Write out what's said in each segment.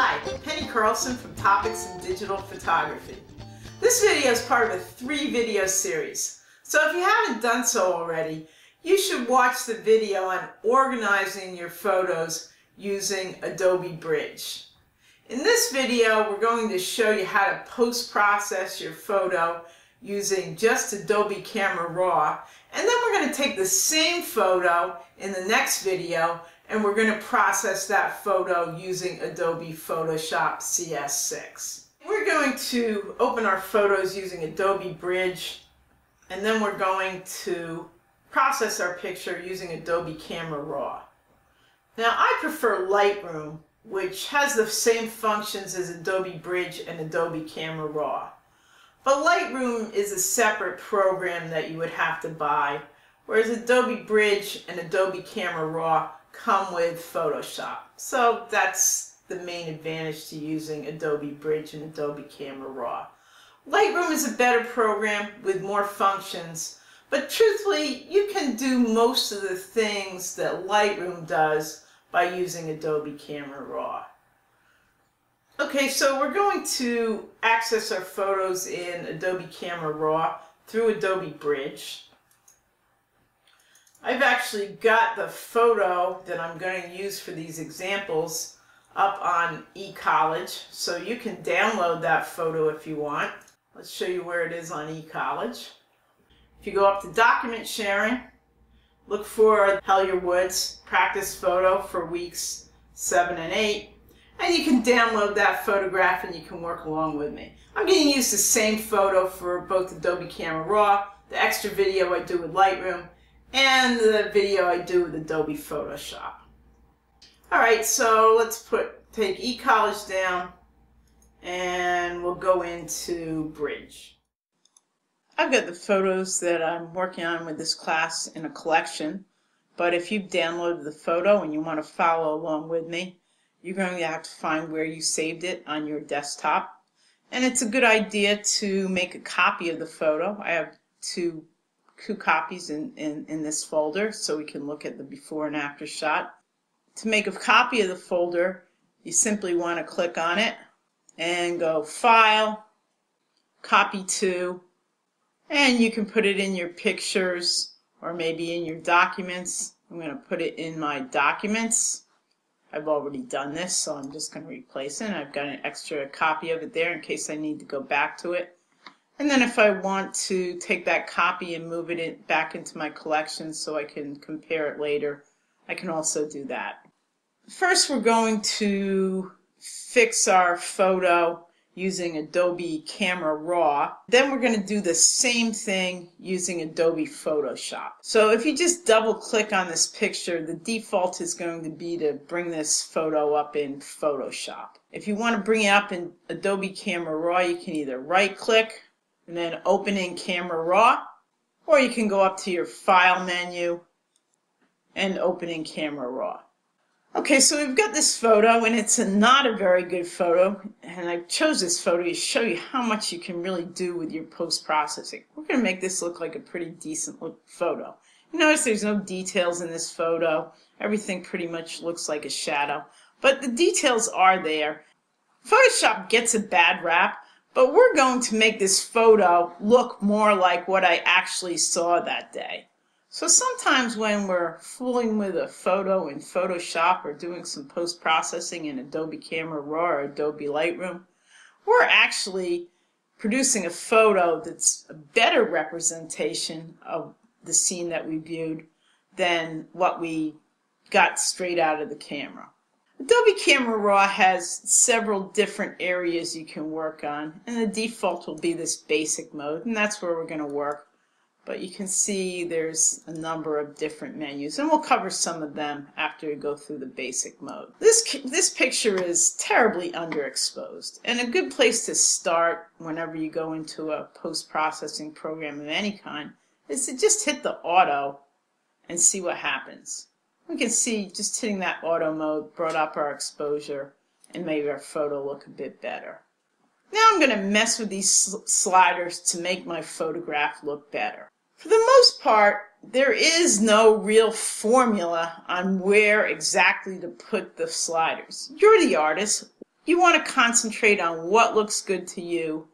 Hi, Penny Carlson from Topics in Digital Photography. This video is part of a 3-video series. So if you haven't done so already, you should watch the video on organizing your photos using Adobe Bridge. In this video, we're going to show you how to post-process your photo using just Adobe Camera Raw. And then we're going to take the same photo in the next video and we're going to process that photo using Adobe Photoshop CS6. We're going to open our photos using Adobe Bridge, and then we're going to process our picture using Adobe Camera Raw. Now I prefer Lightroom, which has the same functions as Adobe Bridge and Adobe Camera Raw. But Lightroom is a separate program that you would have to buy, whereas Adobe Bridge and Adobe Camera Raw come with Photoshop. So that's the main advantage to using Adobe Bridge and Adobe Camera Raw. Lightroom is a better program with more functions, but truthfully, you can do most of the things that Lightroom does by using Adobe Camera Raw. Okay, so we're going to access our photos in Adobe Camera Raw through Adobe Bridge. I've actually got the photo that I'm going to use for these examples up on eCollege, so you can download that photo if you want. Let's show you where it is on eCollege. If you go up to Document Sharing, look for Hellier Woods Practice Photo for weeks 7 and 8, and you can download that photograph and you can work along with me. I'm going to use the same photo for both Adobe Camera Raw, the extra video I do with Lightroom, and the video I do with Adobe Photoshop. Alright, so let's take eCollege down and we'll go into Bridge. I've got the photos that I'm working on with this class in a collection, but if you've downloaded the photo and you want to follow along with me, you're going to have to find where you saved it on your desktop. And it's a good idea to make a copy of the photo. I have two copies in this folder so we can look at the before and after shot. To make a copy of the folder, you simply want to click on it and go File, Copy To, and you can put it in your pictures or maybe in your documents. I'm going to put it in my documents. I've already done this, so I'm just going to replace it. I've got an extra copy of it there in case I need to go back to it. And then if I want to take that copy and move it back into my collection so I can compare it later, I can also do that. First, we're going to fix our photo using Adobe Camera Raw. Then we're going to do the same thing using Adobe Photoshop. So if you just double click on this picture, the default is going to be to bring this photo up in Photoshop. If you want to bring it up in Adobe Camera Raw, you can either right click and then open in Camera Raw, or you can go up to your File menu and open in Camera Raw. Okay, so we've got this photo, and it's not a very good photo, and I chose this photo to show you how much you can really do with your post-processing. We're going to make this look like a pretty decent photo. You notice there's no details in this photo. Everything pretty much looks like a shadow, but the details are there. Photoshop gets a bad rap, but we're going to make this photo look more like what I actually saw that day. So sometimes when we're fooling with a photo in Photoshop or doing some post-processing in Adobe Camera Raw or Adobe Lightroom, we're actually producing a photo that's a better representation of the scene that we viewed than what we got straight out of the camera. Adobe Camera Raw has several different areas you can work on, and the default will be this basic mode, and that's where we're going to work. But you can see there's a number of different menus, and we'll cover some of them after we go through the basic mode. This picture is terribly underexposed, and a good place to start whenever you go into a post-processing program of any kind is to just hit the auto and see what happens. We can see just hitting that auto mode brought up our exposure and made our photo look a bit better. Now I'm going to mess with these sliders to make my photograph look better. For the most part, there is no real formula on where exactly to put the sliders. You're the artist. You want to concentrate on what looks good to you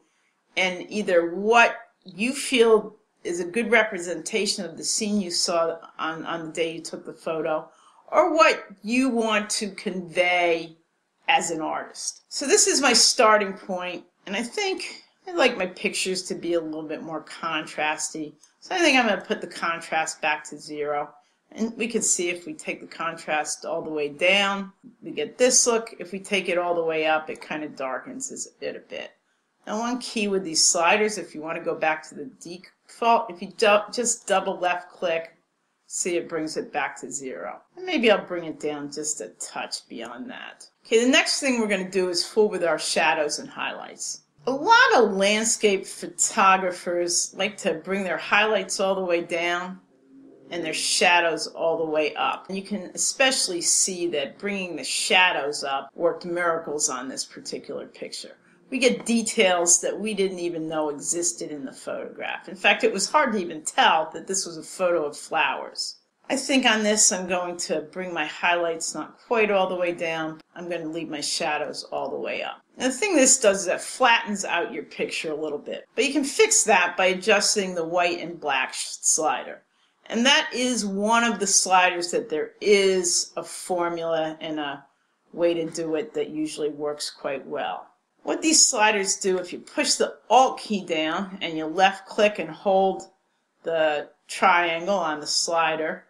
and either what you feel is a good representation of the scene you saw on the day you took the photo, or what you want to convey as an artist. So this is my starting point, and I think I like my pictures to be a little bit more contrasty. So I think I'm going to put the contrast back to 0. And we can see if we take the contrast all the way down, we get this look. If we take it all the way up, it kind of darkens it a bit. Now one key with these sliders, if you want to go back to the default, if you just double left click, see it brings it back to 0. And maybe I'll bring it down just a touch beyond that. Okay, the next thing we're going to do is fool with our shadows and highlights. A lot of landscape photographers like to bring their highlights all the way down and their shadows all the way up. And you can especially see that bringing the shadows up worked miracles on this particular picture. We get details that we didn't even know existed in the photograph. In fact, it was hard to even tell that this was a photo of flowers. I think on this I'm going to bring my highlights not quite all the way down. I'm going to leave my shadows all the way up. And the thing this does is that flattens out your picture a little bit. But you can fix that by adjusting the white and black slider. And that is one of the sliders that there is a formula and a way to do it that usually works quite well. What these sliders do, if you push the Alt key down and you left click and hold the triangle on the slider,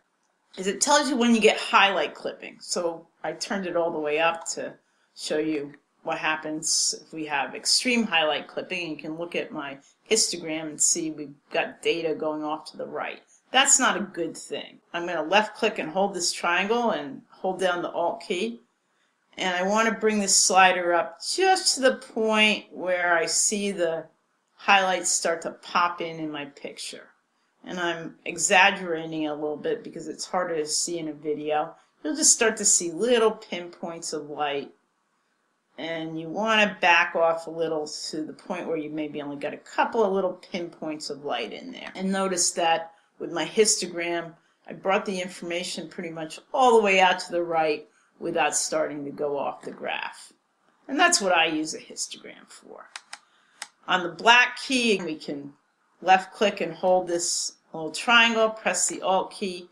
is it tells you when you get highlight clipping. So I turned it all the way up to show you what happens if we have extreme highlight clipping. You can look at my histogram and see we've got data going off to the right. That's not a good thing. I'm going to left click and hold this triangle and hold down the Alt key. And I want to bring this slider up just to the point where I see the highlights start to pop in my picture. And I'm exaggerating a little bit because it's harder to see in a video. You'll just start to see little pinpoints of light. And you want to back off a little to the point where you maybe only got a couple of little pinpoints of light in there. And notice that with my histogram, I brought the information pretty much all the way out to the right without starting to go off the graph. And that's what I use a histogram for. On the black key, we can left click and hold this little triangle, press the Alt key,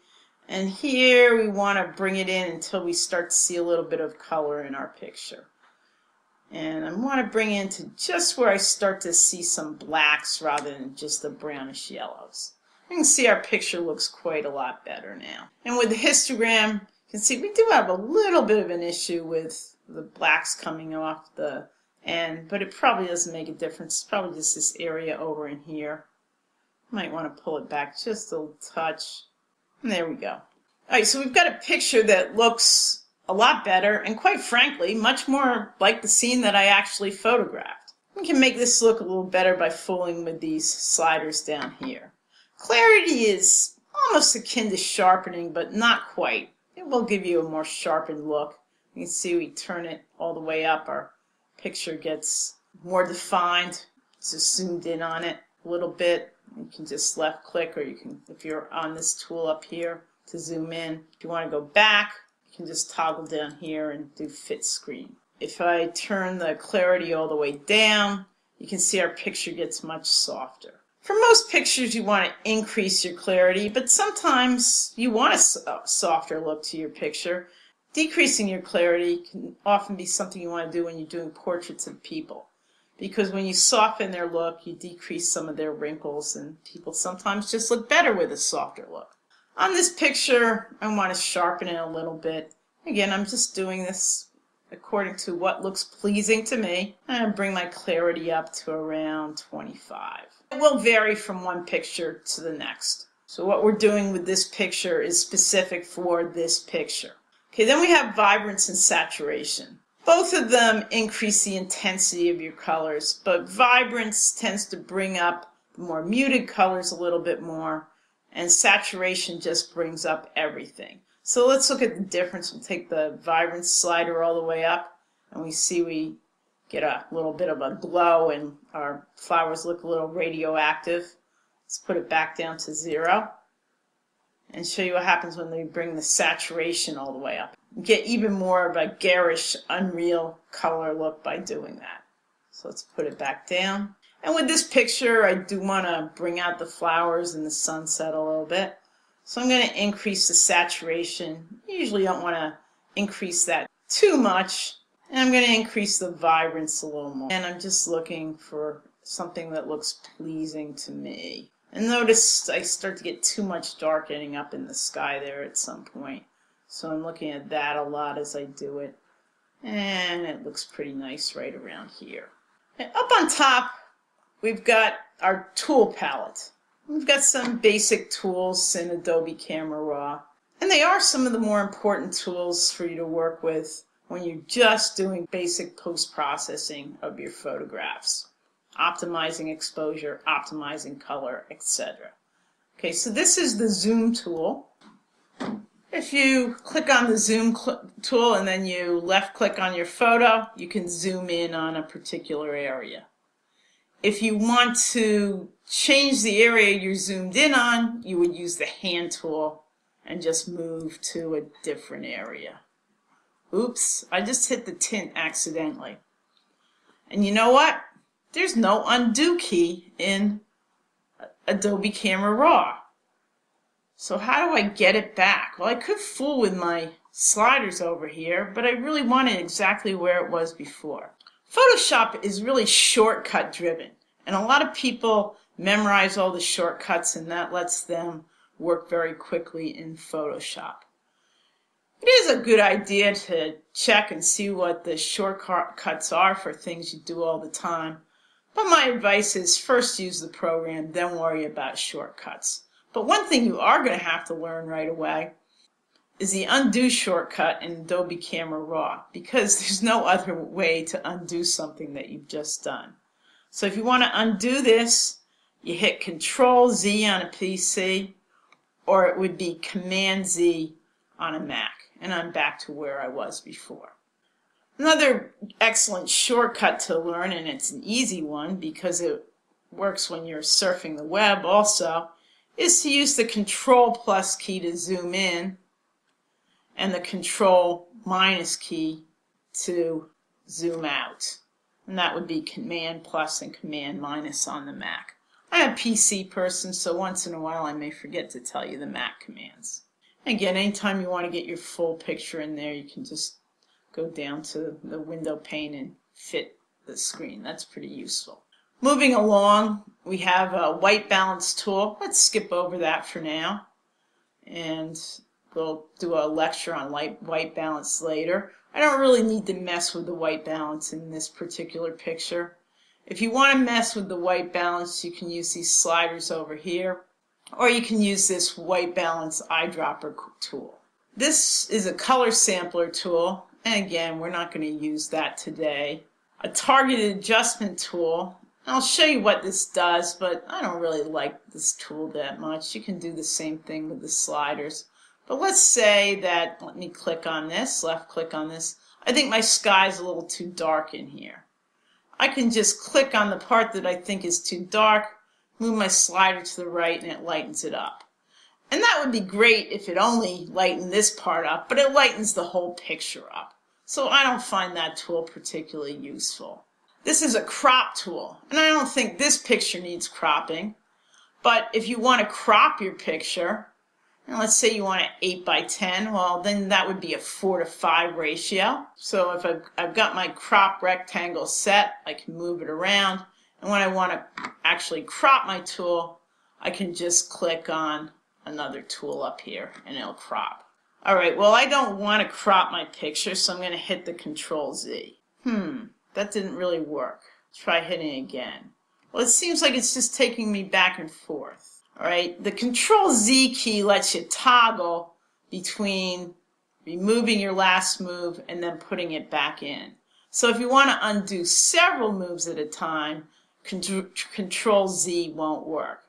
and here we want to bring it in until we start to see a little bit of color in our picture. And I want to bring it into just where I start to see some blacks rather than just the brownish yellows. You can see our picture looks quite a lot better now. And with the histogram, you can see we do have a little bit of an issue with the blacks coming off the end, but it probably doesn't make a difference. It's probably just this area over in here. Might want to pull it back just a little touch. And there we go. All right, so we've got a picture that looks a lot better and, quite frankly, much more like the scene that I actually photographed. We can make this look a little better by fooling with these sliders down here. Clarity is almost akin to sharpening, but not quite. It will give you a more sharpened look. You can see we turn it all the way up. Our picture gets more defined. Just zoomed in on it a little bit. You can just left click, or you can, if you're on this tool up here, to zoom in. If you want to go back, you can just toggle down here and do fit screen. If I turn the clarity all the way down, you can see our picture gets much softer. For most pictures, you want to increase your clarity, but sometimes you want a softer look to your picture. Decreasing your clarity can often be something you want to do when you're doing portraits of people, because when you soften their look, you decrease some of their wrinkles, and people sometimes just look better with a softer look. On this picture, I want to sharpen it a little bit. Again, I'm just doing this according to what looks pleasing to me. I'm going to bring my clarity up to around 25. It will vary from one picture to the next. So what we're doing with this picture is specific for this picture. Okay, then we have vibrance and saturation. Both of them increase the intensity of your colors, but vibrance tends to bring up the more muted colors a little bit more, and saturation just brings up everything. So let's look at the difference. We'll take the vibrance slider all the way up, and we see we get a little bit of a glow and our flowers look a little radioactive. Let's put it back down to 0 and show you what happens when we bring the saturation all the way up. Get even more of a garish, unreal color look by doing that. So let's put it back down. And with this picture, I do want to bring out the flowers and the sunset a little bit. So I'm going to increase the saturation. You usually don't want to increase that too much. And I'm going to increase the vibrance a little more. And I'm just looking for something that looks pleasing to me. And notice I start to get too much darkening up in the sky there at some point. So I'm looking at that a lot as I do it. And it looks pretty nice right around here. And up on top, we've got our tool palette. We've got some basic tools in Adobe Camera Raw. And they are some of the more important tools for you to work with when you're just doing basic post-processing of your photographs. Optimizing exposure, optimizing color, etc. Okay, so this is the zoom tool. If you click on the zoom tool and then you left click on your photo, you can zoom in on a particular area. If you want to change the area you're zoomed in on, you would use the hand tool and just move to a different area. Oops, I just hit the tint accidentally. And you know what? There's no undo key in Adobe Camera Raw. So how do I get it back? Well, I could fool with my sliders over here, but I really want it exactly where it was before. Photoshop is really shortcut driven, and a lot of people memorize all the shortcuts, and that lets them work very quickly in Photoshop. It is a good idea to check and see what the shortcuts are for things you do all the time. But my advice is first use the program, then worry about shortcuts. But one thing you are going to have to learn right away is the undo shortcut in Adobe Camera Raw, because there's no other way to undo something that you've just done. So if you want to undo this, you hit Control Z on a PC, or it would be Command Z on a Mac. And I'm back to where I was before. Another excellent shortcut to learn, and it's an easy one because it works when you're surfing the web also, is to use the Control+ key to zoom in and the Control- key to zoom out. And that would be Command+ and Command- on the Mac. I'm a PC person, so once in a while I may forget to tell you the Mac commands. Again, anytime you want to get your full picture in there, you can just go down to the window pane and fit the screen. That's pretty useful. Moving along, we have a white balance tool. Let's skip over that for now. And we'll do a lecture on white balance later. I don't really need to mess with the white balance in this particular picture. If you want to mess with the white balance, you can use these sliders over here, or you can use this white balance eyedropper tool. This is a color sampler tool, and again, we're not going to use that today. A targeted adjustment tool. I'll show you what this does, but I don't really like this tool that much. You can do the same thing with the sliders. But let's say that, let me click on this, left click on this. I think my sky's a little too dark in here. I can just click on the part that I think is too dark, move my slider to the right, and it lightens it up. And that would be great if it only lightened this part up, but it lightens the whole picture up. So I don't find that tool particularly useful. This is a crop tool, and I don't think this picture needs cropping. But if you want to crop your picture, and let's say you want an 8:10, well, then that would be a 4:5 ratio. So if I've got my crop rectangle set, I can move it around. And when I want to actually crop my tool, I can just click on another tool up here, and it'll crop. All right, well, I don't want to crop my picture, so I'm going to hit the Control Z. That didn't really work. Try hitting again. Well, it seems like it's just taking me back and forth. All right, the Control Z key lets you toggle between removing your last move and then putting it back in. So if you want to undo several moves at a time, Control Z won't work.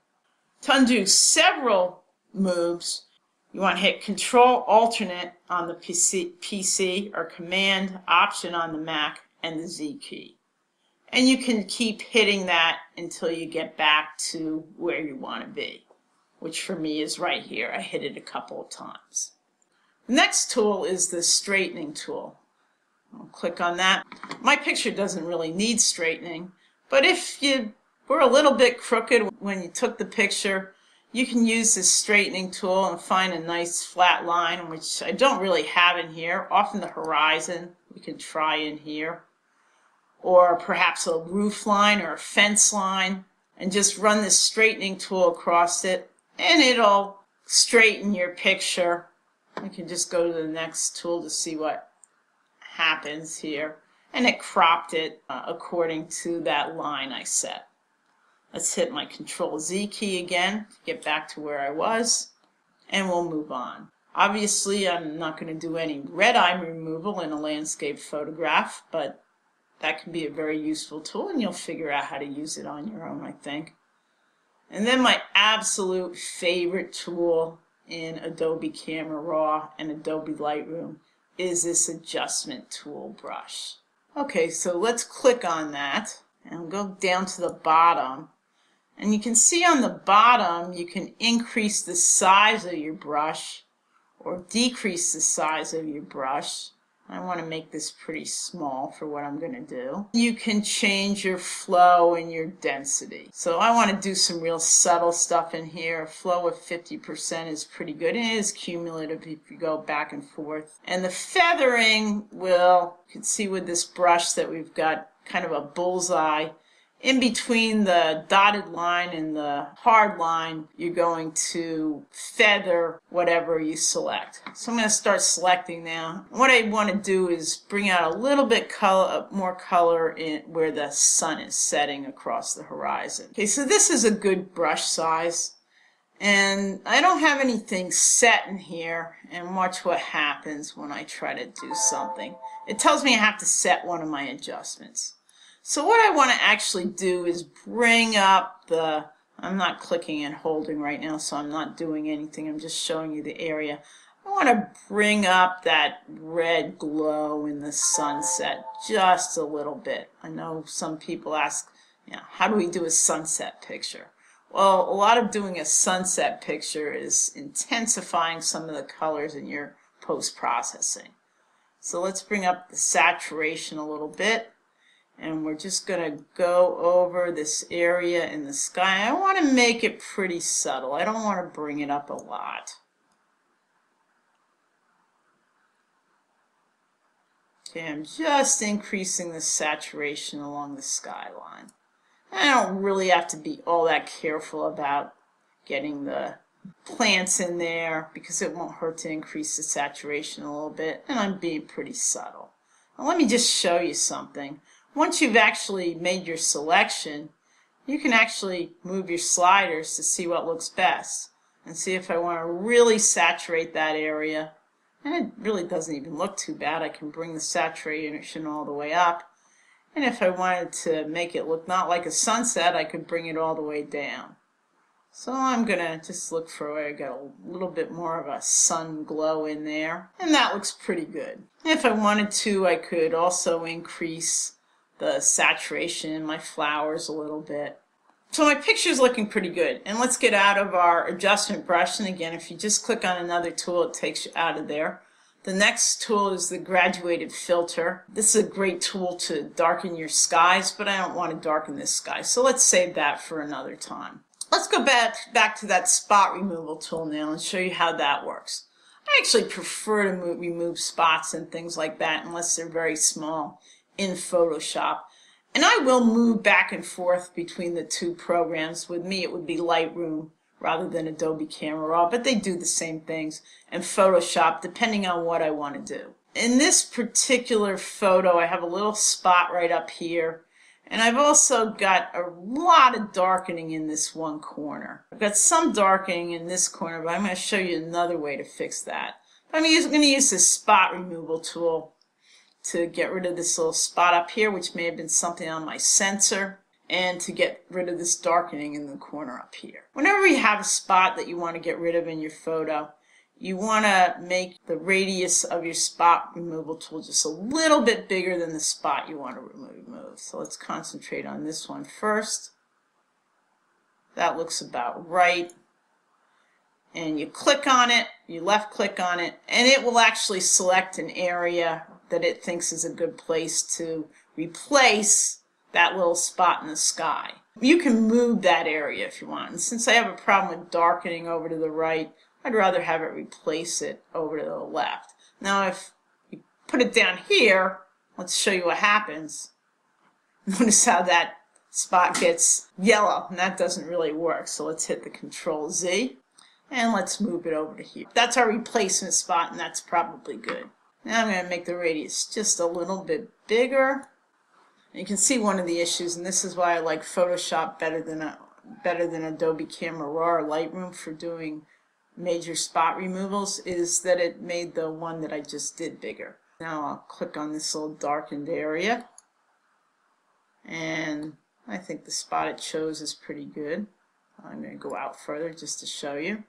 To undo several moves, you want to hit Control Alternate on the PC or Command Option on the Mac and the Z key. And you can keep hitting that until you get back to where you want to be, which for me is right here. I hit it a couple of times. The next tool is the straightening tool. I'll click on that. My picture doesn't really need straightening, but if you were a little bit crooked when you took the picture, you can use this straightening tool and find a nice flat line, which I don't really have in here. Often the horizon we can try in here, or perhaps a roof line or a fence line, and just run this straightening tool across it and it'll straighten your picture. You can just go to the next tool to see what happens here, and it cropped it according to that line I set. Let's hit my Control-Z key again to get back to where I was, and we'll move on. Obviously, I'm not going to do any red eye removal in a landscape photograph, but that can be a very useful tool, and you'll figure out how to use it on your own, I think. And then my absolute favorite tool in Adobe Camera Raw and Adobe Lightroom is this adjustment tool brush. Okay, so let's click on that and go down to the bottom. And you can see on the bottom you can increase the size of your brush or decrease the size of your brush. I want to make this pretty small for what I'm going to do. You can change your flow and your density. So I want to do some real subtle stuff in here. A flow of 50% is pretty good. It is cumulative if you go back and forth. And the feathering will, you can see with this brush that we've got kind of a bullseye. In between the dotted line and the hard line, you're going to feather whatever you select. So I'm going to start selecting now. What I want to do is bring out a little bit more color in where the sun is setting across the horizon. Okay, so this is a good brush size. And I don't have anything set in here, and watch what happens when I try to do something. It tells me I have to set one of my adjustments. So what I want to actually do is bring up the, I'm not clicking and holding right now, so I'm not doing anything. I'm just showing you the area. I want to bring up that red glow in the sunset just a little bit. I know some people ask, how do we do a sunset picture? Well, a lot of doing a sunset picture is intensifying some of the colors in your post-processing. So let's bring up the saturation a little bit. And we're just going to go over this area in the sky. I want to make it pretty subtle. I don't want to bring it up a lot. Okay, I'm just increasing the saturation along the skyline. I don't really have to be all that careful about getting the plants in there because it won't hurt to increase the saturation a little bit. And I'm being pretty subtle. Now, let me just show you something. Once you've actually made your selection, you can actually move your sliders to see what looks best and see if I want to really saturate that area. And it really doesn't even look too bad. I can bring the saturation all the way up. And if I wanted to make it look not like a sunset, I could bring it all the way down. So I'm going to just look for where I got a little bit more of a sun glow in there. And that looks pretty good. If I wanted to, I could also increase the saturation in my flowers a little bit. So my picture's looking pretty good. And let's get out of our adjustment brush. And again, if you just click on another tool, it takes you out of there. The next tool is the graduated filter. This is a great tool to darken your skies, but I don't want to darken this sky. So let's save that for another time. Let's go back to that spot removal tool now and show you how that works. I actually prefer to remove spots and things like that unless they're very small in Photoshop. And I will move back and forth between the two programs. With me, it would be Lightroom rather than Adobe Camera Raw, but they do the same things, and Photoshop, depending on what I want to do. In this particular photo, I have a little spot right up here, and I've also got a lot of darkening in this one corner. I've got some darkening in this corner, but I'm going to show you another way to fix that. I'm going to use this spot removal tool to get rid of this little spot up here, which may have been something on my sensor, and to get rid of this darkening in the corner up here. Whenever you have a spot that you want to get rid of in your photo, you want to make the radius of your spot removal tool just a little bit bigger than the spot you want to remove. So let's concentrate on this one first. That looks about right. and you click on it, you left click on it, and it will actually select an area that it thinks is a good place to replace that little spot in the sky. You can move that area if you want. And since I have a problem with darkening over to the right, I'd rather have it replace it over to the left. Now if you put it down here, let's show you what happens. Notice how that spot gets yellow, and that doesn't really work. So let's hit the Control Z, and let's move it over to here. That's our replacement spot, and that's probably good. Now I'm going to make the radius just a little bit bigger. And you can see one of the issues, and this is why I like Photoshop better than Adobe Camera Raw or Lightroom for doing major spot removals, is that it made the one that I just did bigger. Now I'll click on this little darkened area, and I think the spot it chose is pretty good. I'm going to go out further just to show you.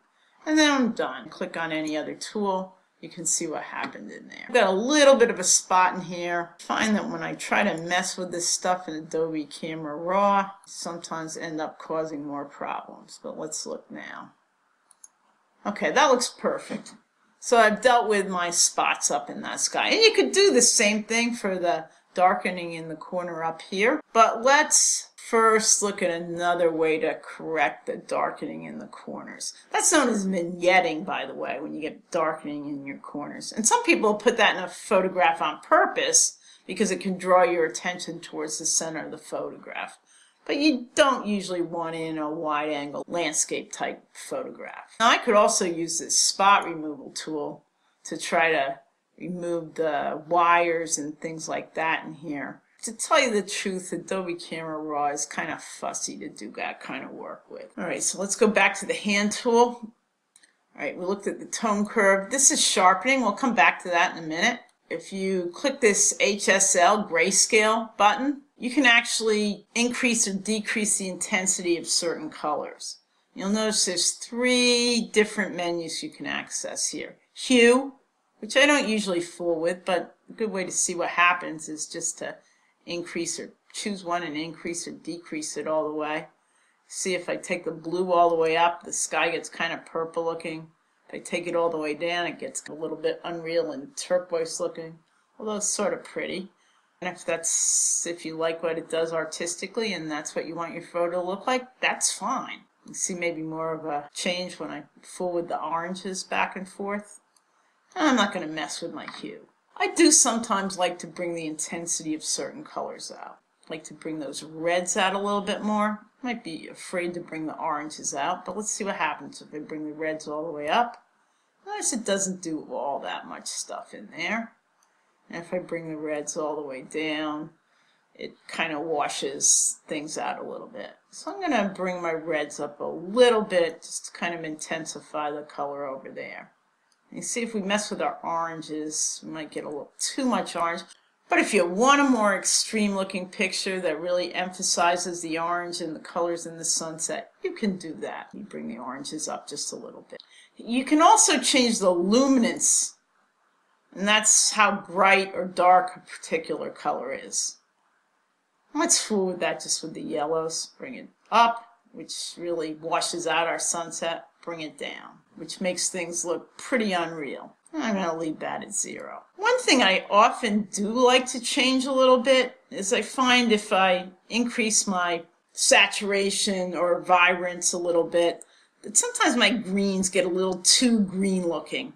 And then I'm done. Click on any other tool. You can see what happened in there. I've got a little bit of a spot in here. I find that when I try to mess with this stuff in Adobe Camera Raw, sometimes end up causing more problems. But let's look now. Okay, that looks perfect. So I've dealt with my spots up in that sky. And you could do the same thing for the darkening in the corner up here. But let's first look at another way to correct the darkening in the corners. That's known as vignetting, by the way, when you get darkening in your corners. And some people put that in a photograph on purpose because it can draw your attention towards the center of the photograph. But you don't usually want it in a wide-angle landscape type photograph. Now I could also use this spot removal tool to try to remove the wires and things like that in here. To tell you the truth, Adobe Camera Raw is kind of fussy to do that kind of work with. Alright, so let's go back to the hand tool. Alright, we looked at the tone curve. This is sharpening. We'll come back to that in a minute. If you click this HSL grayscale button, you can actually increase or decrease the intensity of certain colors. You'll notice there's 3 different menus you can access here. Hue, which I don't usually fool with, but a good way to see what happens is just to increase or choose one and increase or decrease it all the way. See, if I take the blue all the way up, the sky gets kind of purple looking. If I take it all the way down, it gets a little bit unreal and turquoise looking, although it's sort of pretty. And if you like what it does artistically and that's what you want your photo to look like, that's fine. You see maybe more of a change when I fool with the oranges back and forth. And I'm not going to mess with my hue. I do sometimes like to bring the intensity of certain colors out. I like to bring those reds out a little bit more. I might be afraid to bring the oranges out, but let's see what happens if I bring the reds all the way up. Notice it doesn't do all that much stuff in there. And if I bring the reds all the way down, it kind of washes things out a little bit. So I'm going to bring my reds up a little bit just to kind of intensify the color over there. You see, if we mess with our oranges, we might get a little too much orange. But if you want a more extreme looking picture that really emphasizes the orange and the colors in the sunset, you can do that. You bring the oranges up just a little bit. You can also change the luminance, and that's how bright or dark a particular color is. Let's fool with that just with the yellows. Bring it up, which really washes out our sunset. Bring it down, which makes things look pretty unreal. I'm going to leave that at 0. One thing I often do like to change a little bit is I find if I increase my saturation or vibrance a little bit, that sometimes my greens get a little too green looking.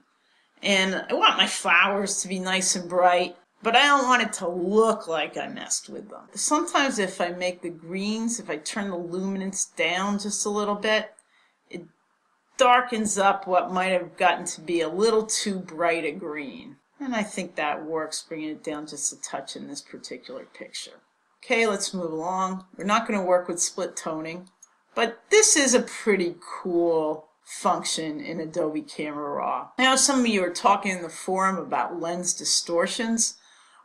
And I want my flowers to be nice and bright, but I don't want it to look like I messed with them. Sometimes if I make the greens, if I turn the luminance down just a little bit, it darkens up what might have gotten to be a little too bright a green. And I think that works, bringing it down just a touch in this particular picture. Okay, let's move along. We're not going to work with split toning, but this is a pretty cool function in Adobe Camera Raw. Now, some of you are talking in the forum about lens distortions.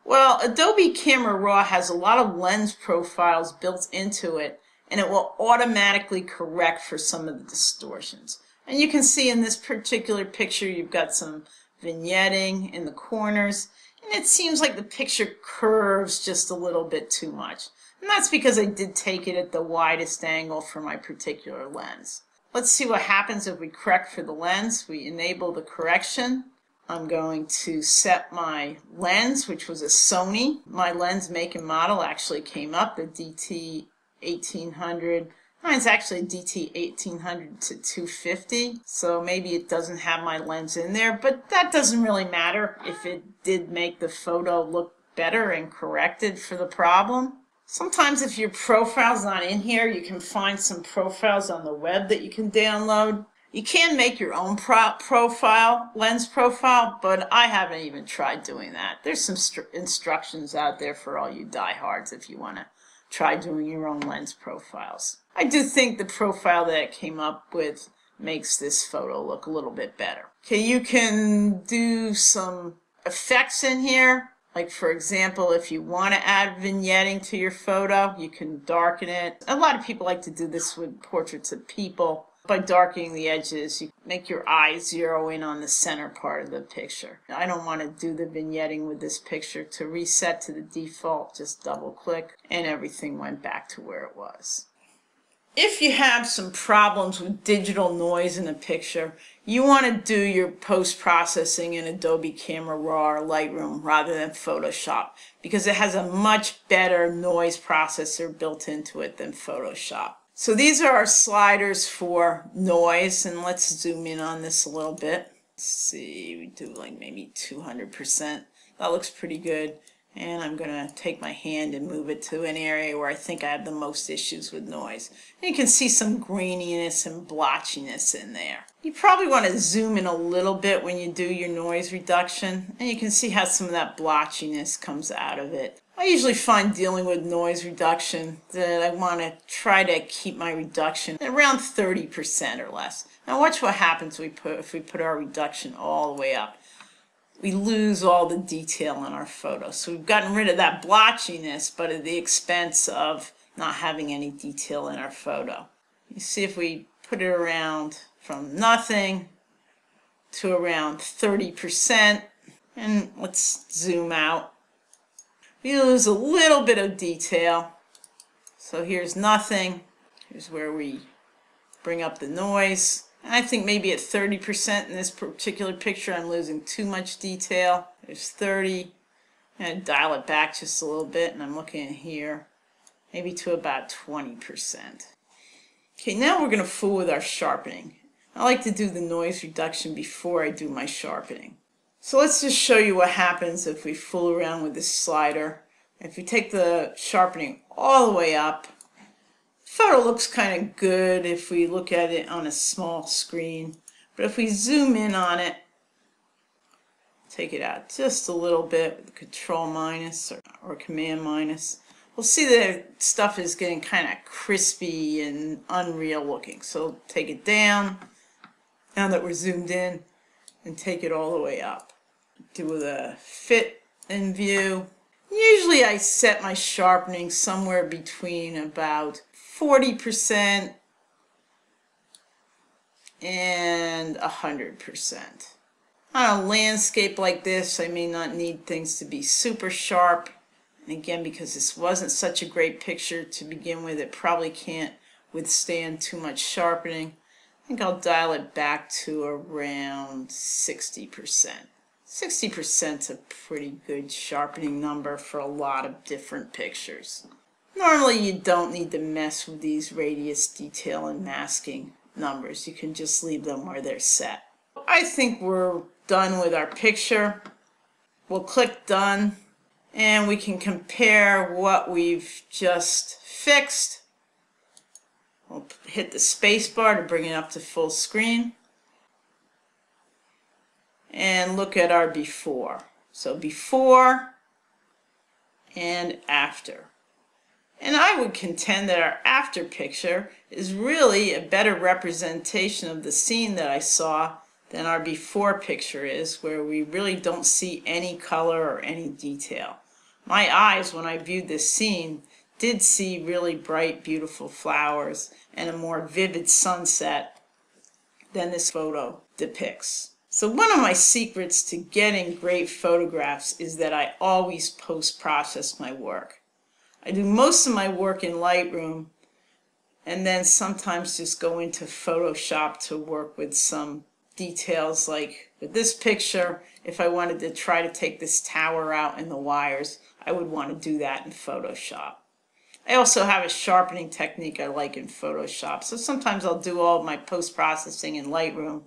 Well, Adobe Camera Raw has a lot of lens profiles built into it, and it will automatically correct for some of the distortions. And you can see in this particular picture, you've got some vignetting in the corners, and it seems like the picture curves just a little bit too much. And that's because I did take it at the widest angle for my particular lens. Let's see what happens if we correct for the lens. We enable the correction. I'm going to set my lens, which was a Sony. My lens make and model actually came up, the DT 1800. Mine's actually DT 1800 to 250, so maybe it doesn't have my lens in there, but that doesn't really matter if it did make the photo look better and corrected for the problem. Sometimes if your profile's not in here, you can find some profiles on the web that you can download. You can make your own lens profile, but I haven't even tried doing that. There's some instructions out there for all you diehards if you want to try doing your own lens profiles. I do think the profile that it came up with makes this photo look a little bit better. Okay, you can do some effects in here. Like, for example, if you want to add vignetting to your photo, you can darken it. A lot of people like to do this with portraits of people. By darkening the edges, you make your eyes zero in on the center part of the picture. I don't want to do the vignetting with this picture. To reset to the default, just double click and everything went back to where it was. If you have some problems with digital noise in a picture, you want to do your post-processing in Adobe Camera Raw or Lightroom rather than Photoshop, because it has a much better noise processor built into it than Photoshop. So these are our sliders for noise, and let's zoom in on this a little bit. Let's see, we do like maybe 200%. That looks pretty good. And I'm going to take my hand and move it to an area where I think I have the most issues with noise. And you can see some graininess and blotchiness in there. You probably want to zoom in a little bit when you do your noise reduction, and you can see how some of that blotchiness comes out of it. I usually find dealing with noise reduction that I want to try to keep my reduction at around 30% or less. Now watch what happens if we put our reduction all the way up. We lose all the detail in our photo. So we've gotten rid of that blotchiness, but at the expense of not having any detail in our photo. You see, if we put it around from nothing to around 30%, and let's zoom out, we lose a little bit of detail. So here's nothing. Here's where we bring up the noise. I think maybe at 30% in this particular picture, I'm losing too much detail. There's 30. I'm going to dial it back just a little bit, and I'm looking at here, maybe to about 20%. Okay, now we're going to fool with our sharpening. I like to do the noise reduction before I do my sharpening. So let's just show you what happens if we fool around with this slider. If we take the sharpening all the way up, photo looks kind of good if we look at it on a small screen, but if we zoom in on it, take it out just a little bit with Control minus or Command minus, we'll see that stuff is getting kind of crispy and unreal looking. So take it down, now that we're zoomed in, and take it all the way up. Do the fit in view. Usually I set my sharpening somewhere between about 40% and 100%. On a landscape like this, I may not need things to be super sharp. And again, because this wasn't such a great picture to begin with, it probably can't withstand too much sharpening. I think I'll dial it back to around 60%. 60% is a pretty good sharpening number for a lot of different pictures. Normally you don't need to mess with these radius, detail, and masking numbers. You can just leave them where they're set. I think we're done with our picture. We'll click Done, and we can compare what we've just fixed. We'll hit the space bar to bring it up to full screen. And look at our before. So before and after. And I would contend that our after picture is really a better representation of the scene that I saw than our before picture is, where we really don't see any color or any detail. My eyes, when I viewed this scene, did see really bright, beautiful flowers and a more vivid sunset than this photo depicts. So one of my secrets to getting great photographs is that I always post-process my work. I do most of my work in Lightroom, and then sometimes just go into Photoshop to work with some details. Like with this picture, if I wanted to try to take this tower out and the wires, I would want to do that in Photoshop. I also have a sharpening technique I like in Photoshop, so sometimes I'll do all of my post-processing in Lightroom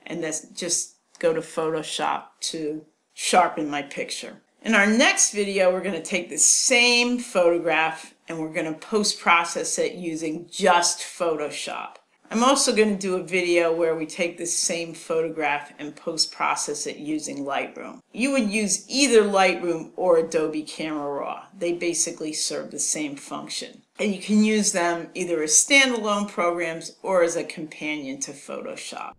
and then just go to Photoshop to sharpen my picture. In our next video, we're going to take the same photograph and we're going to post-process it using just Photoshop. I'm also going to do a video where we take this same photograph and post-process it using Lightroom. You would use either Lightroom or Adobe Camera Raw. They basically serve the same function. And you can use them either as standalone programs or as a companion to Photoshop.